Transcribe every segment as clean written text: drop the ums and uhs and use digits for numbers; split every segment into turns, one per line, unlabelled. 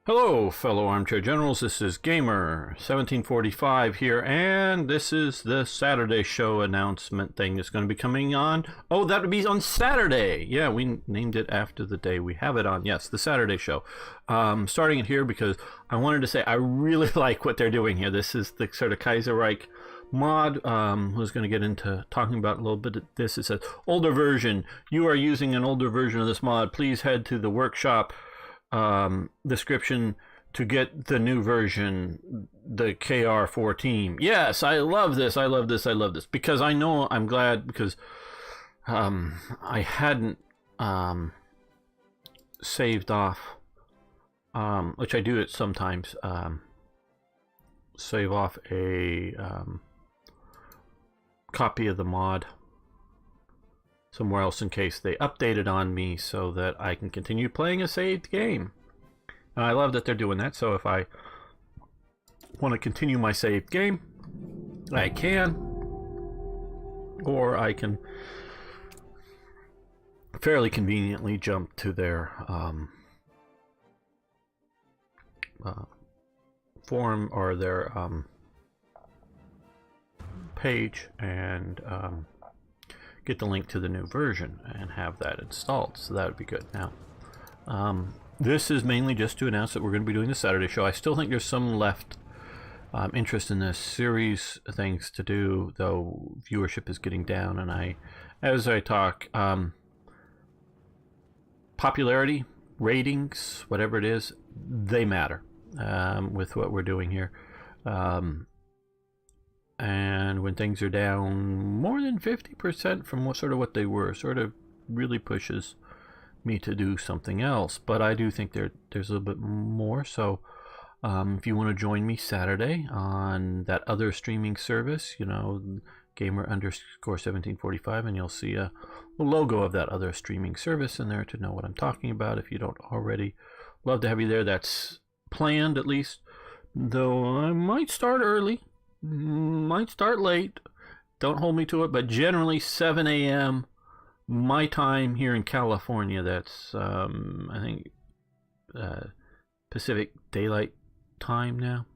Hello, fellow armchair generals. This is Gamer 1745 here, and this is the Saturday show announcement thing that's going to be coming on. Oh, that would be on Saturday. Yeah, we named it after the day we have it on. Yes, the Saturday show. Starting it here because I wanted to say I really like what they're doing here. This is the sort of Kaiserreich mod. Who's going to get into talking about a little bit of this. It says older version. You are using an older version of this mod. Please head to the workshop description to get the new version, the KR4 team. Yes, I love this. I love this. I love this because I know I'm glad because I hadn't saved off, which I do it sometimes. Save off a copy of the mod somewhere else in case they update it on me so that I can continue playing a saved game. And I love that they're doing that, so if I want to continue my saved game, I can. Or I can fairly conveniently jump to their forum or their page and get the link to the new version and have that installed, so that would be good. Now this is mainly just to announce that we're going to be doing the Saturday show. I still think there's some left interest in this series things to do, though viewership is getting down, and as I talk, popularity, ratings, whatever it is, they matter with what we're doing here. And when things are down more than 50% from what they were, sort of really pushes me to do something else. But I do think there's a little bit more. So if you want to join me Saturday on that other streaming service, you know, gamer_1745, and you'll see a logo of that other streaming service in there to know what I'm talking about if you don't already. Love to have you there. That's planned, at least, though I might start early. Might start late, don't hold me to it, but generally 7 a.m. my time here in California. That's I think Pacific Daylight Time now.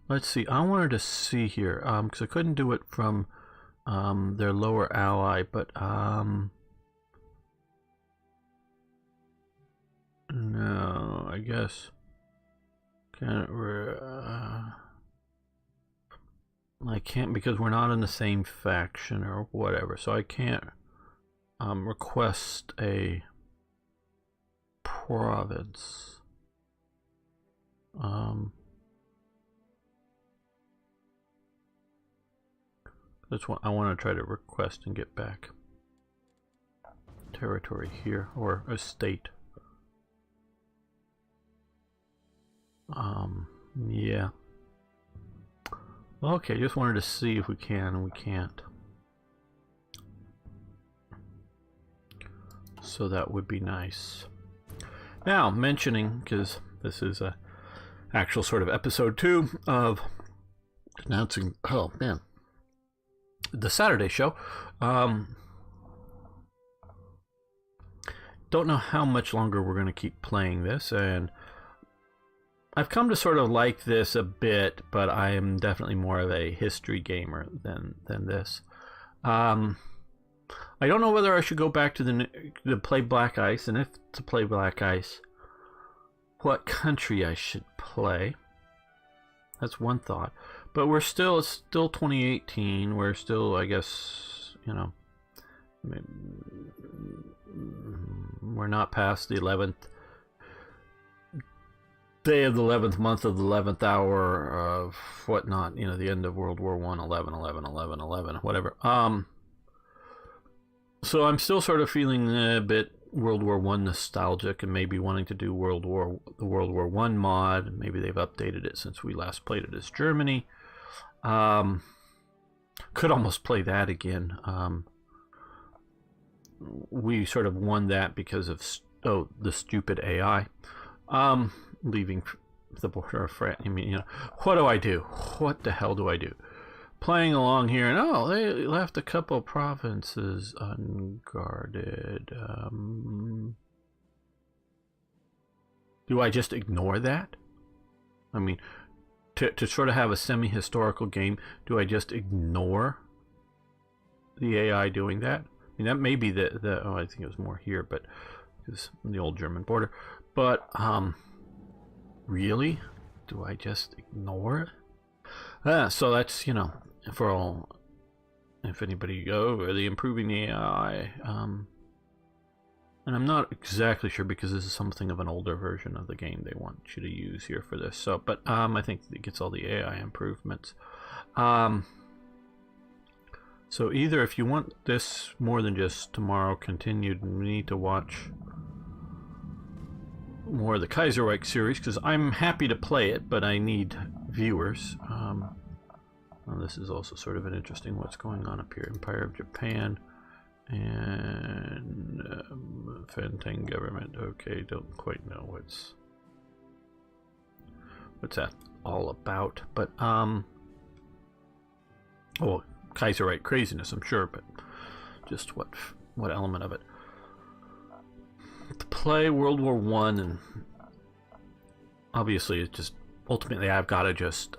Let's see, I wanted to see here because I couldn't do it from their lower ally, but no, I guess can't I can't because we're not in the same faction or whatever, so I can't request a province. That's what I want to try to request and get back. Territory here, or a state. Yeah. Okay, just wanted to see if we can, and we can't. So that would be nice. Now, mentioning, because this is a actual sort of episode 2 of announcing, oh man, the Saturday show. Don't know how much longer we're going to keep playing this, and I've come to sort of like this a bit, but I am definitely more of a history gamer than this. I don't know whether I should go back to the play Black Ice, and if to play Black Ice, what country I should play. That's one thought. But it's still 2018. We're still, I guess, you know, we're not past the 11th day of the 11th month of the 11th hour of whatnot, you know, the end of World War I, 11, whatever. So I'm still sort of feeling a bit World War I nostalgic, and maybe wanting to do the World War I mod. Maybe they've updated it since we last played it as Germany. Could almost play that again. We sort of won that because of the stupid AI. Leaving the border of France. I mean, you know, what do I do? What the hell do I do? Playing along here, and oh, they left a couple provinces unguarded. Do I just ignore that? I mean, to sort of have a semi-historical game, do I just ignore the AI doing that? I mean, that may be oh, I think it was more here, but it's the old German border. But really, do I just ignore it? So that's, you know, for all, if anybody are they improving the AI? And I'm not exactly sure because this is something of an older version of the game they want you to use here for this. So, but I think it gets all the AI improvements. So either if you want this more than just tomorrow continued, we need to watch more of the Kaiserreich series, because I'm happy to play it, but I need viewers. Well, this is also sort of an interesting what's going on up here. Empire of Japan and Fantang government. Okay, don't quite know what's that all about, but oh, Kaiserreich craziness, I'm sure, but just what element of it? To play World War I, and obviously it's just ultimately I've got to just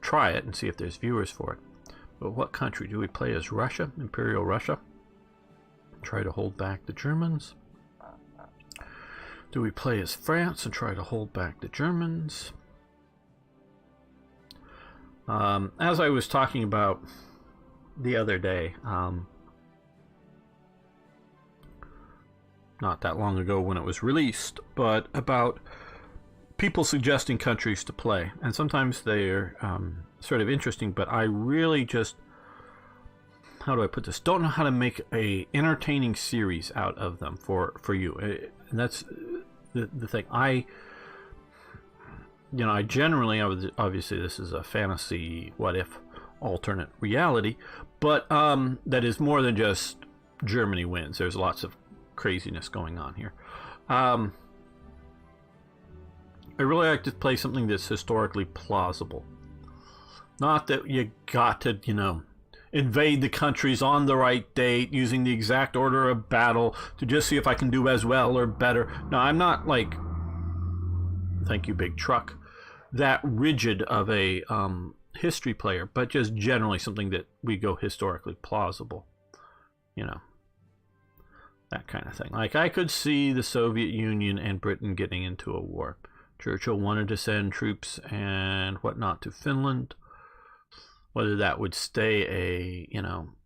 try it and see if there's viewers for it. But what country do we play as? Russia, Imperial Russia. Try to hold back the Germans. Do we play as France and try to hold back the Germans? As I was talking about the other day, not that long ago when it was released, but about people suggesting countries to play, and sometimes they're sort of interesting, but I really just, how do I put this, don't know how to make a entertaining series out of them for you. And that's the thing. I generally, obviously this is a fantasy what if alternate reality, but that is more than just Germany wins. There's lots of craziness going on here. I really like to play something that's historically plausible. Not that you got to, invade the countries on the right date using the exact order of battle to just see if I can do as well or better. No, I'm not like, thank you, Big Truck, that rigid of a history player, but just generally something that we go historically plausible. That kind of thing. Like, I could see the Soviet Union and Britain getting into a war. Churchill wanted to send troops and whatnot to Finland. Whether that would stay a,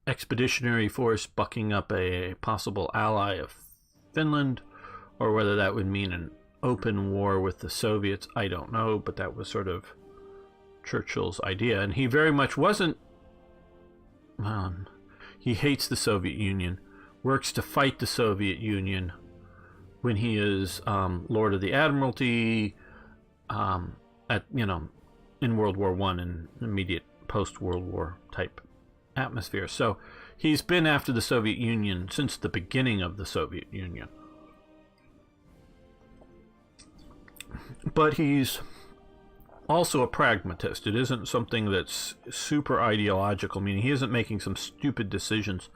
expeditionary force bucking up a possible ally of Finland, or whether that would mean an open war with the Soviets, I don't know, but that was sort of Churchill's idea. And he very much wasn't, he hates the Soviet Union, works to fight the Soviet Union when he is Lord of the Admiralty in World War I and immediate post-World War type atmosphere. So he's been after the Soviet Union since the beginning of the Soviet Union. But he's also a pragmatist. It isn't something that's super ideological, meaning he isn't making some stupid decisions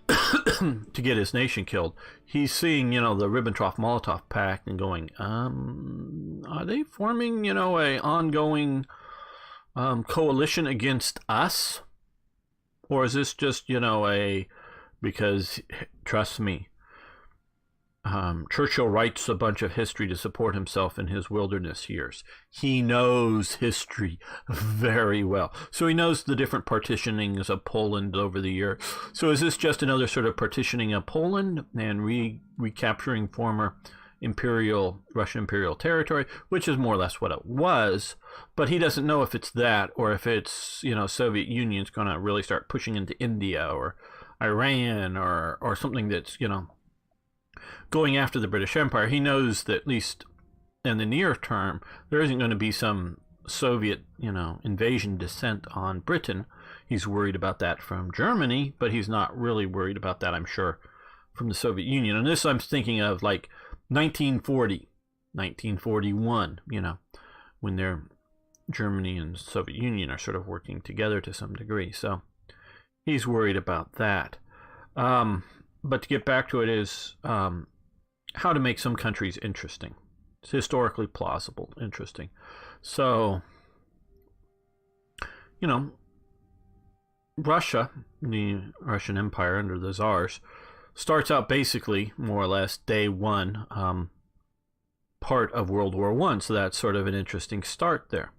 to get his nation killed. He's seeing, the Ribbentrop-Molotov Pact and going, are they forming, a ongoing coalition against us? Or is this just, because, trust me, Churchill writes a bunch of history to support himself in his wilderness years. He knows history very well. So he knows the different partitionings of Poland over the year. So is this just another sort of partitioning of Poland and recapturing former Russian imperial territory, which is more or less what it was, but he doesn't know if it's that or if it's, Soviet Union's going to really start pushing into India or Iran or something that's, going after the British Empire. He knows that at least in the near term, there isn't going to be some Soviet, invasion descent on Britain. He's worried about that from Germany, but he's not really worried about that, I'm sure, from the Soviet Union. And this I'm thinking of like 1940, 1941, when Germany and Soviet Union are sort of working together to some degree. So he's worried about that. But to get back to it is how to make some countries interesting It's historically plausible, interesting. So, you know, Russia, the Russian Empire under the Tsars, starts out basically more or less day one, part of World War I. So that's sort of an interesting start there.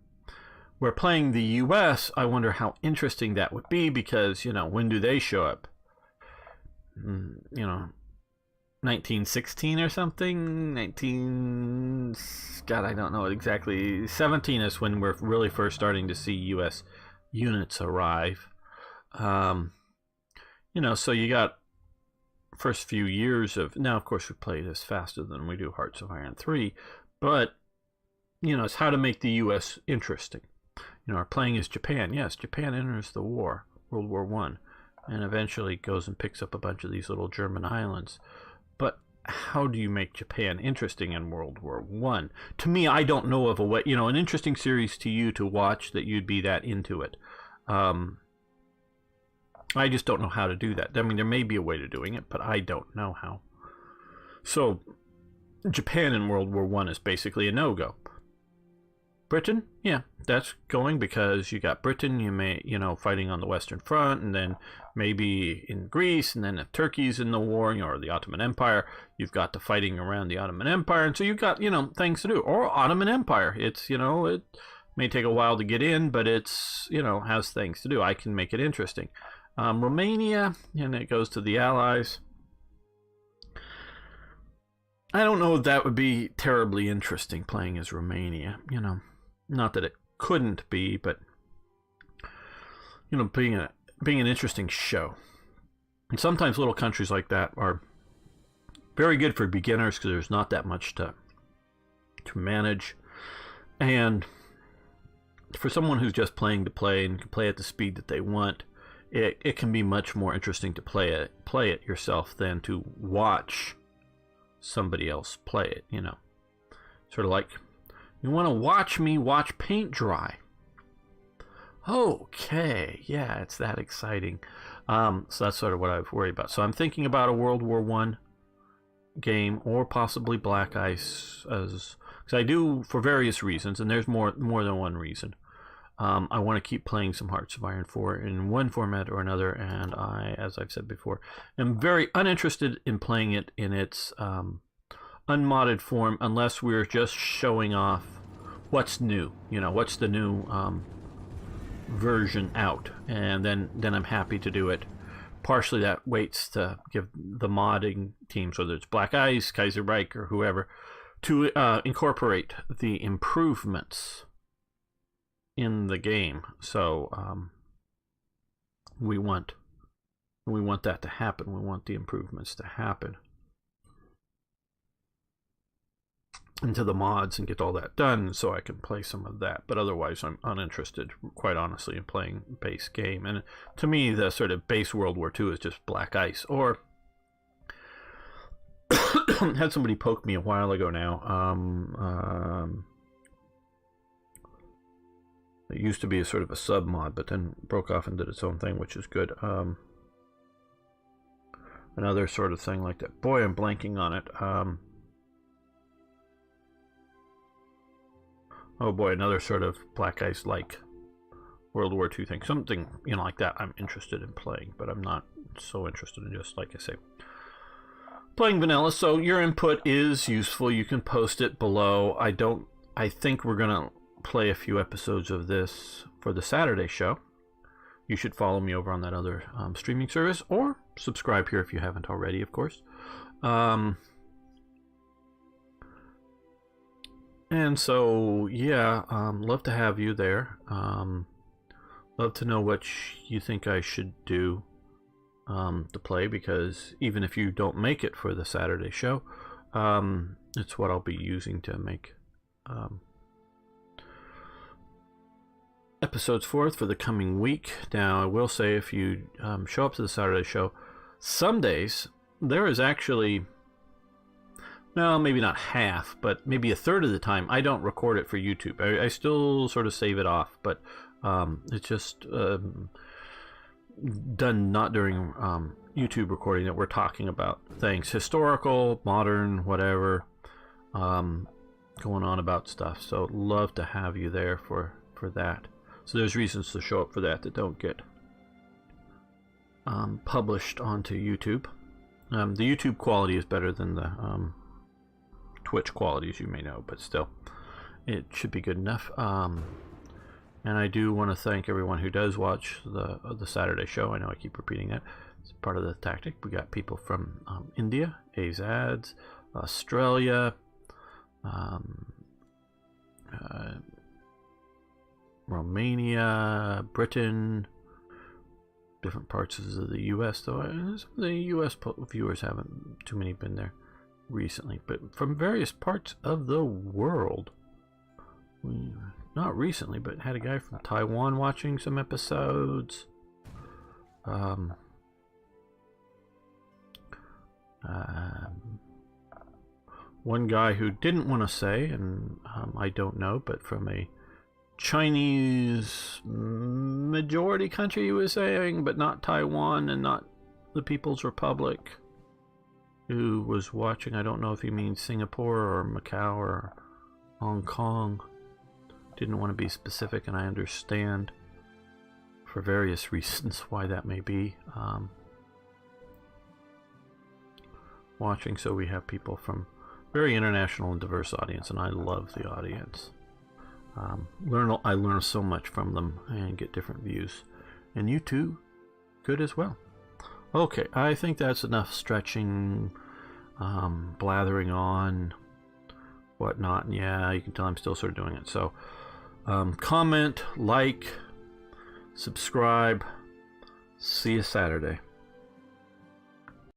We're playing the U.S. I wonder how interesting that would be because, when do they show up? 1916 or something? God, I don't know exactly. 17 is when we're really first starting to see U.S. units arrive. So you got first few years of... Now, of course, we play this faster than we do Hearts of Iron 3, but, it's how to make the U.S. interesting. Our playing is Japan. Yes, Japan enters the war, World War I, and eventually goes and picks up a bunch of these little German islands. But how do you make Japan interesting in World War I? To me, I don't know of a way, an interesting series to you to watch that you'd be that into it. I just don't know how to do that. I mean, there may be a way to doing it, but I don't know how. So, Japan in World War I is basically a no-go. Britain, yeah, that's going because you got Britain, fighting on the Western Front, and then maybe in Greece, and then if Turkey's in the war, or the Ottoman Empire, you've got the fighting around the Ottoman Empire, and so you've got, things to do. Or Ottoman Empire, it's, it may take a while to get in, but it's, has things to do. I can make it interesting. Romania, and it goes to the Allies. I don't know if that would be terribly interesting playing as Romania, Not that it couldn't be, but being an interesting show. And sometimes little countries like that are very good for beginners because there's not that much to manage. And for someone who's just playing to play and can play at the speed that they want, it can be much more interesting to play it yourself than to watch somebody else play it, Sort of like, you want to watch me watch paint dry. Okay, yeah, it's that exciting. So that's sort of what I worry about. So I'm thinking about a World War I game or possibly Black Ice, because I do for various reasons, and there's more than one reason. I want to keep playing some Hearts of Iron 4 in one format or another, and I, as I've said before, am very uninterested in playing it in its unmodded form unless we're just showing off what's new, what's the new version out, and then I'm happy to do it. Partially that waits to give the modding teams, whether it's Black Ice, Kaiserreich, or whoever, to incorporate the improvements in the game. So we want that to happen. We want the improvements to happen into the mods and get all that done so I can play some of that. But otherwise I'm uninterested, quite honestly, in playing base game. And to me, the sort of base World War II is just Black Ice. Or had somebody poke me a while ago now. It used to be a sort of a sub mod, but then broke off and did its own thing, which is good. Another sort of thing like that. Boy, I'm blanking on it. Oh boy, another sort of Black Ice like World War II thing. Something, like that I'm interested in playing, but I'm not so interested in just, like I say, playing vanilla. So your input is useful. You can post it below. I think we're going to play a few episodes of this for the Saturday show. You should follow me over on that other streaming service, or subscribe here if you haven't already, of course. And so, yeah, love to have you there. Love to know what you think I should do to play, because even if you don't make it for the Saturday show, it's what I'll be using to make episodes for the coming week. Now, I will say, if you show up to the Saturday show, some days there is actually... Well, maybe not half, but maybe a third of the time I don't record it for YouTube. I still sort of save it off, but it's just done not during YouTube recording that we're talking about things historical, modern, whatever. going on about stuff. So love to have you there for that. So there's reasons to show up for that don't get published onto YouTube. The YouTube quality is better than the Twitch quality, as you may know, but still, it should be good enough. And I do want to thank everyone who does watch the Saturday show. I know I keep repeating that. It's part of the tactic. We got people from India, AZADS, Australia, Romania, Britain, different parts of the U.S. Though the U.S. viewers haven't too many been there recently, but from various parts of the world. Not recently, but had a guy from Taiwan watching some episodes. One guy who didn't want to say, and I don't know, but from a Chinese majority country, he was saying, but not Taiwan and not the People's Republic, who was watching. I don't know if he means Singapore or Macau or Hong Kong. Didn't want to be specific, and I understand for various reasons why that may be. Watching, so we have people from very international and diverse audience, and I love the audience. I learn so much from them and get different views, and you too, good as well. Okay, I think that's enough stretching, blathering on, whatnot. And yeah, you can tell I'm still sort of doing it. So, comment, like, subscribe. See you Saturday.